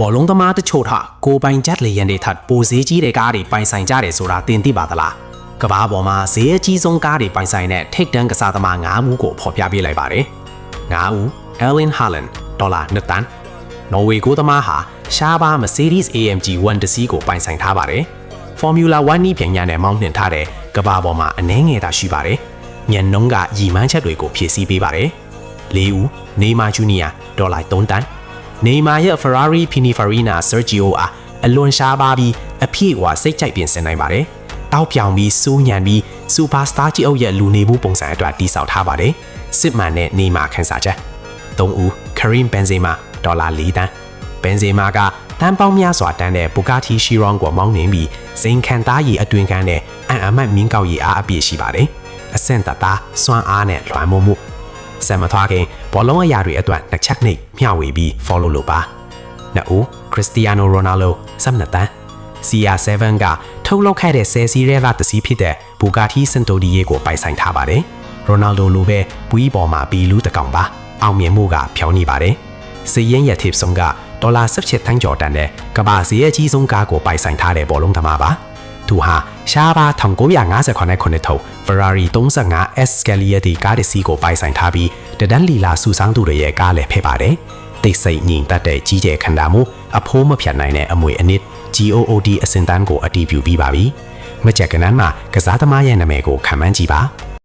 ဘောလုံးသမားတချို့ထကိုပိုင်ဂျက်လေယန်တွေထပ်ပိုဈေးကြီးတဲ့ကားတွေပိုင်ဆိုင်ကြတယ်ဆိုတာတင်သိပါသလားကမ္ဘာပေါ်မှာဈေးအကြီးဆုံးကားတွေပိုင်ဆိုင်တဲ့ထိပ်တန်းကစားသမား9ဦးကိုဖော်ပြပေးလိုက်ပါတယ်9ဦး Erling Haaland ဒေါ်လာ2တန်းနော်ဝေကိုသမားဟာရှားပါ Mercedes AMG 1 တစီးကိုပိုင်ဆိုင်ထားပါတယ် Formula 1 နီးပြိုင်ညာနဲ့မောင်းနှင်ထားတဲ့ကမ္ဘာပေါ်မှာအနည်းငယ်သာရှိပါတယ်ညံနှုံးကရည်မှန်းချက်တွေကိုဖြည့်ဆည်းပေးပါတယ်4ဦး Neymar Jr. ဒေါ်လာ3တန်းနေမာရဲ့ Ferrari Pininfarina Sergio အားအလွန်ရှားပါပြီးအပြည့်အဝစိတ်ကြိုက်ပြင်ဆင်နိုင်ပါတယ်။တောက်ပြောင်ပြီးစူးညံပြီးစူပါစတာကြီးအုပ်ရဲ့လူနေမှုပုံစံအတွက်တည်ဆောက်ထားပါတယ်။စစ်မှန်တဲ့နေမာခန်းစားချက်3ဦး Karim Benzema ဒေါ်လာ4တန်း Benzema ကတန်းပေါင်းများစွာတန်းတဲ့ Bugatti Chiron ကိုမောင်းနှင်ပြီးဇိမ်ခံသားရည်အတွင်ခန်းနဲ့အမတ်မင်းကောက်ရည်အားအပြည့်ရှိပါတယ်။အဆင့်တသားစွမ်းအားနဲ့လွှမ်းမိုးမှုဆမ်မထွားခင်ဘောလုံးအရာတွေအတွက်နှစ်ချက်နှိပ်မျှဝေပြီး follow လုပ်ပါနှစ်ဦး Cristiano Ronaldo 17တန်း CR7 ကထုတ်လုပ်ခဲ့တဲ့ဆယ်စီးရဲကတစီးဖြစ်တဲ့ Bugatti Centodier ကိုပိုင်ဆိုင်ထားပါတယ် Ronaldo လိုပဲဘူးကြီးပေါ်မှာဘီလူးတကောင်ပါအောင်မြင်မှုကဖြောင်းနေပါတယ်စီရင်ရထိပ်ဆုံးကဒေါ်လာ17တန်းကျော်တန်တဲ့ကမ္ဘာဈေးအကြီးဆုံးကားကိုပိုင်ဆိုင်ထားတဲ့ဘောလုံးသမားပါသူဟာရှားပါ1958ခုနှစ်ထုတ် Ferrari 35 Escalier ဒီကားတစ်စီးကိုပိုင်ဆိုင်ထားပြီးတဒန်းလီလာစူဆောင်းသူတွေရဲ့ကားလည်းဖြစ်ပါတယ်။တိတ်ဆိတ်ညင်တတ်တဲ့ကြီးကျယ်ခန္ဓာမှုအဖိုးမဖြတ်နိုင်တဲ့အမွေအနှစ် GOOD အစင်တန်းကိုအတည်ပြုပြီးပါပြီ။မကြက်ကနန်းမှာကစားသမားရဲ့နာမည်ကိုခံမှန်းကြည့်ပါ။